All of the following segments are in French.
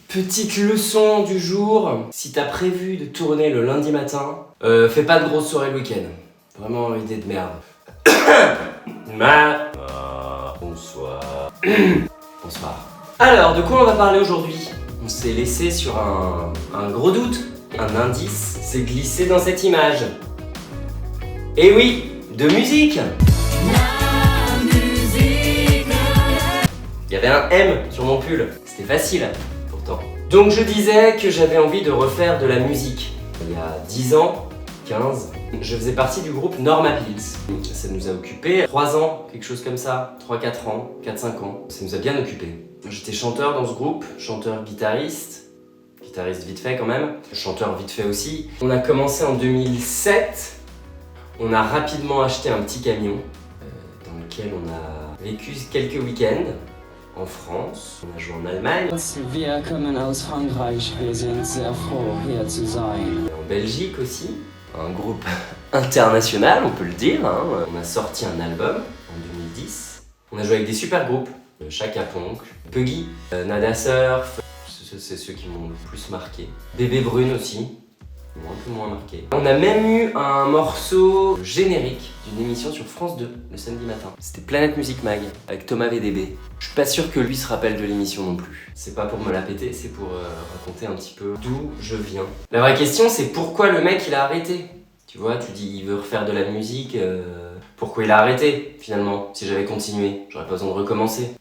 Petite leçon du jour, si t'as prévu de tourner le lundi matin, fais pas de grosse soirée le week-end. Vraiment idée de merde. Bonsoir. Bonsoir. Alors, de quoi on va parler aujourd'hui? On s'est laissé sur un gros doute. Un indice s'est glissé dans cette image. Et oui, de musique. Il y avait un M sur mon pull. C'était facile, pourtant. Donc je disais que j'avais envie de refaire de la musique. Il y a 10 ans, 15, je faisais partie du groupe Norma Pills. Ça nous a occupé 3 ans, quelque chose comme ça, 3-4 ans, 4-5 ans. Ça nous a bien occupé. J'étais chanteur dans ce groupe, chanteur-guitariste, guitariste vite fait quand même, chanteur vite fait aussi. On a commencé en 2007, on a rapidement acheté un petit camion dans lequel on a vécu quelques week-ends. En France, on a joué en Allemagne. Wir kommen aus Frankreich, wir sind sehr froh, hier zu sein. En Belgique aussi, un groupe international, on peut le dire. Hein. On a sorti un album en 2010. On a joué avec des super groupes, Chaka Ponk, Puggy, Nada Surf, c'est ceux qui m'ont le plus marqué. Bébé Brune aussi, qui m'ont un peu moins marqué. On a même eu un morceau générique d'une émission sur France 2 le samedi matin. C'était Planète Musique Mag avec Thomas VDB. Je suis pas sûr que lui se rappelle de l'émission non plus. C'est pas pour me la péter, c'est pour raconter un petit peu d'où je viens. La vraie question, c'est pourquoi le mec il a arrêté. Tu vois, tu dis il veut refaire de la musique, pourquoi il a arrêté finalement? Si j'avais continué, j'aurais pas besoin de recommencer.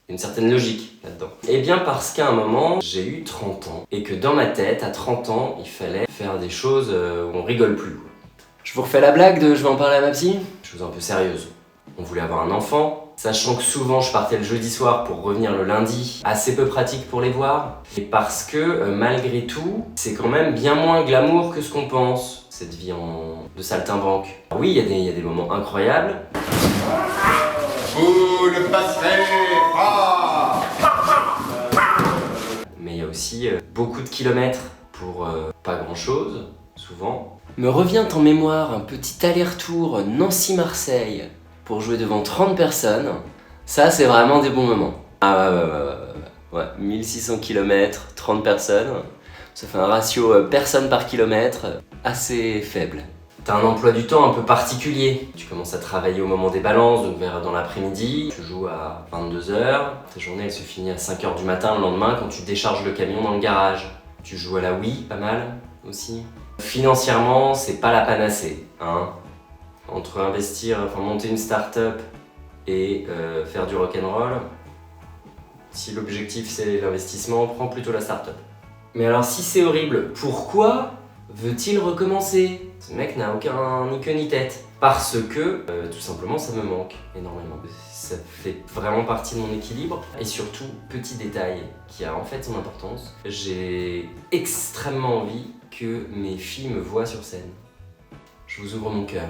Une certaine logique là-dedans. Eh bien parce qu'à un moment, j'ai eu 30 ans et que dans ma tête, à 30 ans, il fallait faire des choses où on rigole plus. Je vous refais la blague de je vais en parler à ma psy? Chose un peu sérieuse. On voulait avoir un enfant, sachant que souvent je partais le jeudi soir pour revenir le lundi, assez peu pratique pour les voir. Et parce que malgré tout, c'est quand même bien moins glamour que ce qu'on pense, cette vie de saltimbanque. Oui, il y a des moments incroyables. Vous ne passerez pas. Mais il y a aussi beaucoup de kilomètres pour pas grand chose, souvent. Me revient en mémoire un petit aller-retour Nancy-Marseille pour jouer devant 30 personnes. Ça, c'est vraiment des bons moments. Ah ouais, 1600 km, 30 personnes. Ça fait un ratio personne par kilomètre assez faible. T'as un emploi du temps un peu particulier. Tu commences à travailler au moment des balances, donc dans l'après-midi. Tu joues à 22h. Ta journée, elle se finit à 5h du matin le lendemain quand tu décharges le camion dans le garage. Tu joues à la Wii, pas mal aussi. Financièrement, c'est pas la panacée, hein. Entre monter une start-up et faire du rock'n'roll, si l'objectif c'est l'investissement, prends plutôt la start-up. Mais alors si c'est horrible, pourquoi veut-il recommencer? Ce mec n'a aucun ni queue ni tête. Parce que, tout simplement, ça me manque énormément. Ça fait vraiment partie de mon équilibre. Et surtout, petit détail qui a en fait son importance, j'ai extrêmement envie que mes filles me voient sur scène. Je vous ouvre mon cœur.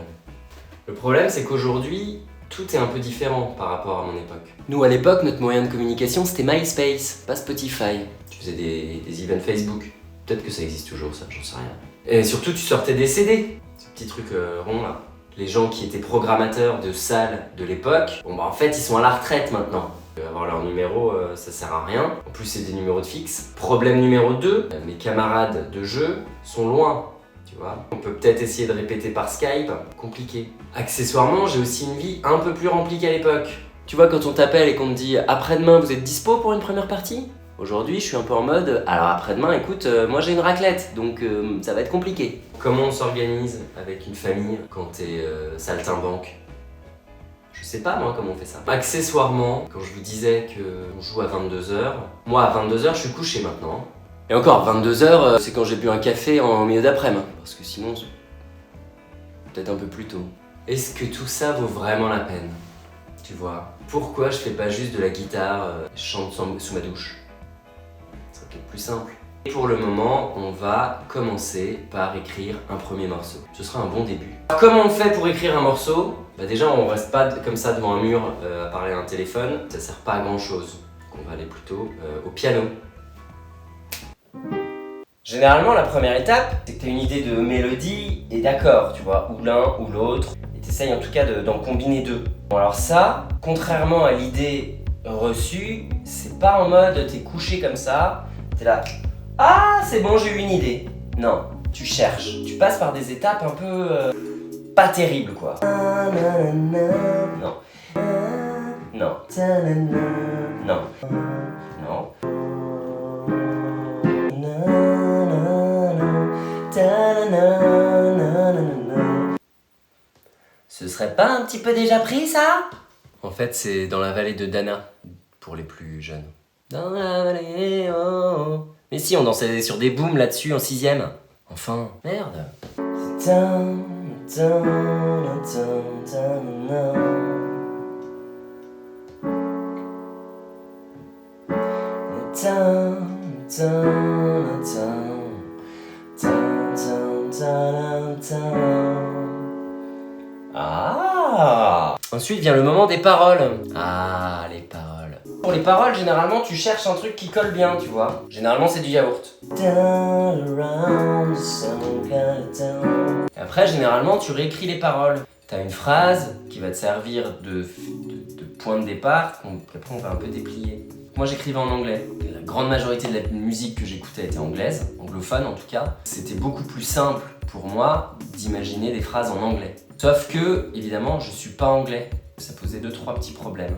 Le problème, c'est qu'aujourd'hui, tout est un peu différent par rapport à mon époque. Nous, à l'époque, notre moyen de communication, c'était MySpace, pas Spotify. Tu faisais des events Facebook. Peut-être que ça existe toujours, ça, j'en sais rien. Et surtout, tu sortais des CD, ces petits trucs ronds là. Les gens qui étaient programmateurs de salles de l'époque, en fait, ils sont à la retraite maintenant. Avoir leur numéro, ça sert à rien. En plus, c'est des numéros de fixe. Problème numéro 2, mes camarades de jeu sont loin. Tu vois, on peut peut-être essayer de répéter par Skype, compliqué. Accessoirement, j'ai aussi une vie un peu plus remplie qu'à l'époque. Tu vois, quand on t'appelle et qu'on te dit « Après-demain, vous êtes dispo pour une première partie ?» Aujourd'hui, je suis un peu en mode « Alors après-demain, écoute, moi j'ai une raclette, donc ça va être compliqué. » Comment on s'organise avec une famille quand t'es saltimbanque? Je sais pas moi comment on fait ça. Accessoirement, quand je vous disais qu'on joue à 22h, moi à 22h, je suis couché maintenant. Et encore, 22h, c'est quand j'ai bu un café en milieu d'après-midi. Parce que sinon, c'est peut-être un peu plus tôt. Est-ce que tout ça vaut vraiment la peine? Tu vois? Pourquoi je fais pas juste de la guitare, je chante sous ma douche? C'est peut-être plus simple. Et pour le moment, on va commencer par écrire un premier morceau. Ce sera un bon début. Comment on fait pour écrire un morceau? Déjà, on reste pas comme ça devant un mur à parler à un téléphone. Ça sert pas à grand chose. Donc on va aller plutôt au piano. Généralement, la première étape, c'est que tu as une idée de mélodie et d'accords, tu vois, ou l'un ou l'autre. Et tu essayes en tout cas d'en combiner deux. Bon, alors ça, contrairement à l'idée reçu, c'est pas en mode t'es couché comme ça, t'es là, ah c'est bon j'ai eu une idée. Non, tu cherches, tu passes par des étapes un peu pas terribles quoi. Non. Non. Non. Non. Ce serait pas un petit peu déjà pris ça? En fait c'est dans la vallée de Dana, pour les plus jeunes. Dans la vallée, oh. Mais si, on dansait sur des booms là-dessus en 6ème. Enfin, merde. Ah! Ensuite vient le moment des paroles. Ah, les paroles. Pour les paroles, généralement, tu cherches un truc qui colle bien, tu vois. Généralement, c'est du yaourt. Et après, généralement, tu réécris les paroles. T'as une phrase qui va te servir de point de départ, qu'après on va un peu déplier. Moi, j'écrivais en anglais. La grande majorité de la musique que j'écoutais était anglaise, anglophone en tout cas. C'était beaucoup plus simple pour moi d'imaginer des phrases en anglais. Sauf que, évidemment, je suis pas anglais. Ça posait 2-3 petits problèmes.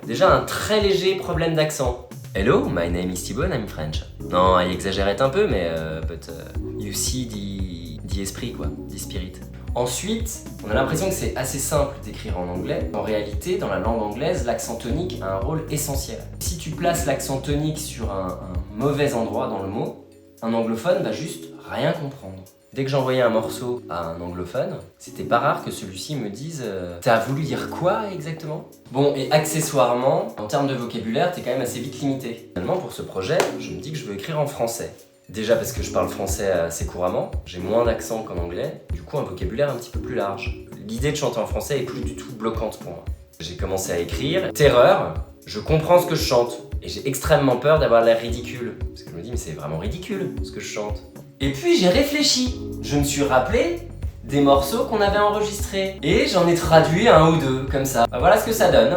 Déjà, un très léger problème d'accent. Hello, my name is Thibaut, I'm French. Non, il exagérait un peu, mais but you see the esprit, quoi, the spirit. Ensuite, on a l'impression que c'est assez simple d'écrire en anglais. En réalité, dans la langue anglaise, l'accent tonique a un rôle essentiel. Si tu places l'accent tonique sur un mauvais endroit dans le mot, un anglophone va juste rien comprendre. Dès que j'envoyais un morceau à un anglophone, c'était pas rare que celui-ci me dise t'as voulu dire quoi exactement? Bon, et accessoirement, en termes de vocabulaire, t'es quand même assez vite limité. Finalement, pour ce projet, je me dis que je veux écrire en français. Déjà parce que je parle français assez couramment, j'ai moins d'accent qu'en anglais, du coup un vocabulaire un petit peu plus large. L'idée de chanter en français est plus du tout bloquante pour moi. J'ai commencé à écrire, terreur, je comprends ce que je chante, et j'ai extrêmement peur d'avoir l'air ridicule. Parce que je me dis mais c'est vraiment ridicule ce que je chante. Et puis j'ai réfléchi, je me suis rappelé des morceaux qu'on avait enregistrés, et j'en ai traduit un ou deux, comme ça. Bah, voilà ce que ça donne.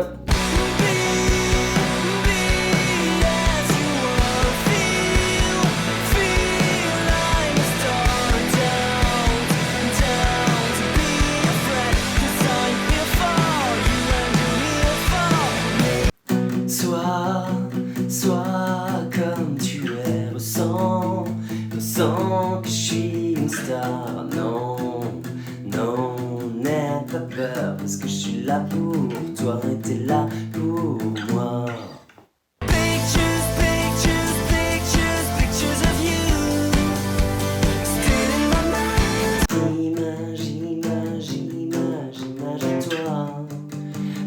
Sois comme tu es, ressens que je suis une star. Non, n'aie pas peur, parce que je suis là pour toi et t'es là pour moi. Pictures of you, still in my mind. Imagine toi,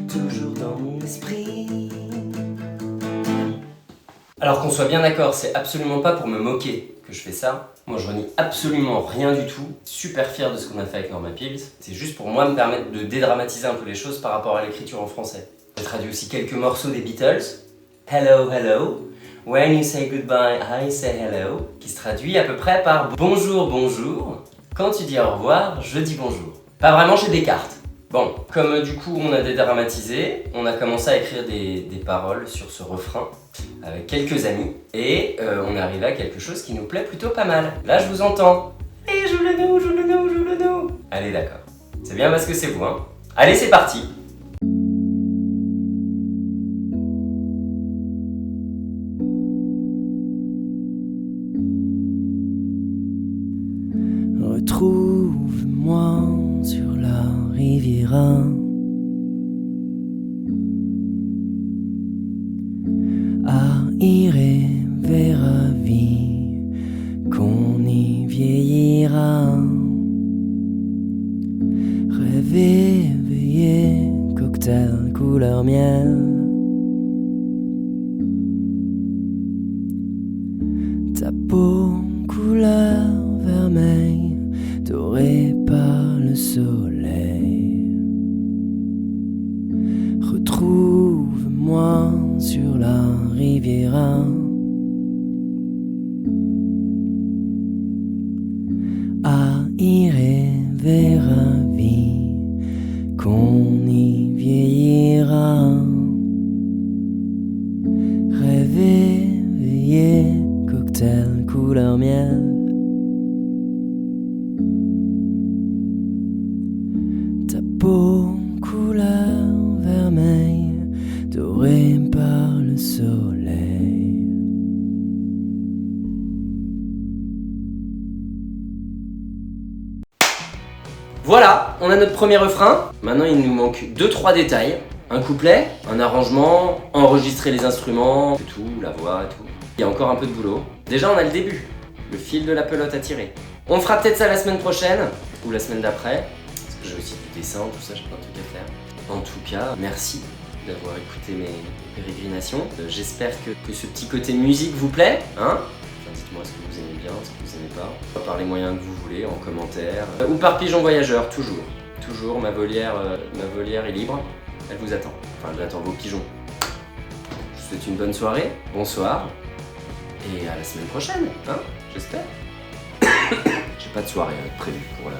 toujours dans mon esprit. Alors qu'on soit bien d'accord, c'est absolument pas pour me moquer que je fais ça. Moi je renie absolument rien du tout. Super fier de ce qu'on a fait avec Norma Pills. C'est juste pour moi me permettre de dédramatiser un peu les choses par rapport à l'écriture en français. J'ai traduit aussi quelques morceaux des Beatles. Hello, hello. When you say goodbye, I say hello. Qui se traduit à peu près par bonjour, bonjour. Quand tu dis au revoir, je dis bonjour. Pas vraiment chez Descartes. Bon, comme du coup on a dédramatisé, on a commencé à écrire des paroles sur ce refrain avec quelques amis et on est arrivé à quelque chose qui nous plaît plutôt pas mal. Là je vous entends. Allez, joue le nous, joue le nous, joue le nous. Allez d'accord. C'est bien parce que c'est vous, hein. Allez c'est parti. Retrouve-moi sur la Riviera. À y rêver ravi qu'on y vieillira. Rêver, veiller, cocktail couleur miel. Ta peau couleur vermeil, dorée par le soleil. Retrouve-moi sur la Riviera. À y rêver ravi qu'on y vieillira. couleur miel. Ta peau couleur vermeil, dorée par le soleil. Voilà, on a notre premier refrain. Maintenant il nous manque 2-3 détails. Un couplet, un arrangement, enregistrer les instruments, tout, la voix, tout. Il y a encore un peu de boulot. Déjà on a le début, le fil de la pelote à tirer. On fera peut-être ça la semaine prochaine, ou la semaine d'après, parce que j'ai aussi du dessin, tout ça, j'ai plein de trucs à faire. En tout cas, merci d'avoir écouté mes pérégrinations. J'espère que ce petit côté musique vous plaît, hein. Enfin, dites-moi ce que vous aimez bien, ce que vous aimez pas. Par les moyens que vous voulez, en commentaire. Ou par pigeon voyageur, toujours. Toujours, ma volière est libre. Elle vous attend. Enfin, elle attend vos pigeons. Je vous souhaite une bonne soirée. Bonsoir. Et à la semaine prochaine, hein, j'espère. J'ai pas de soirée prévue pour le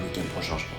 week-end prochain, je crois.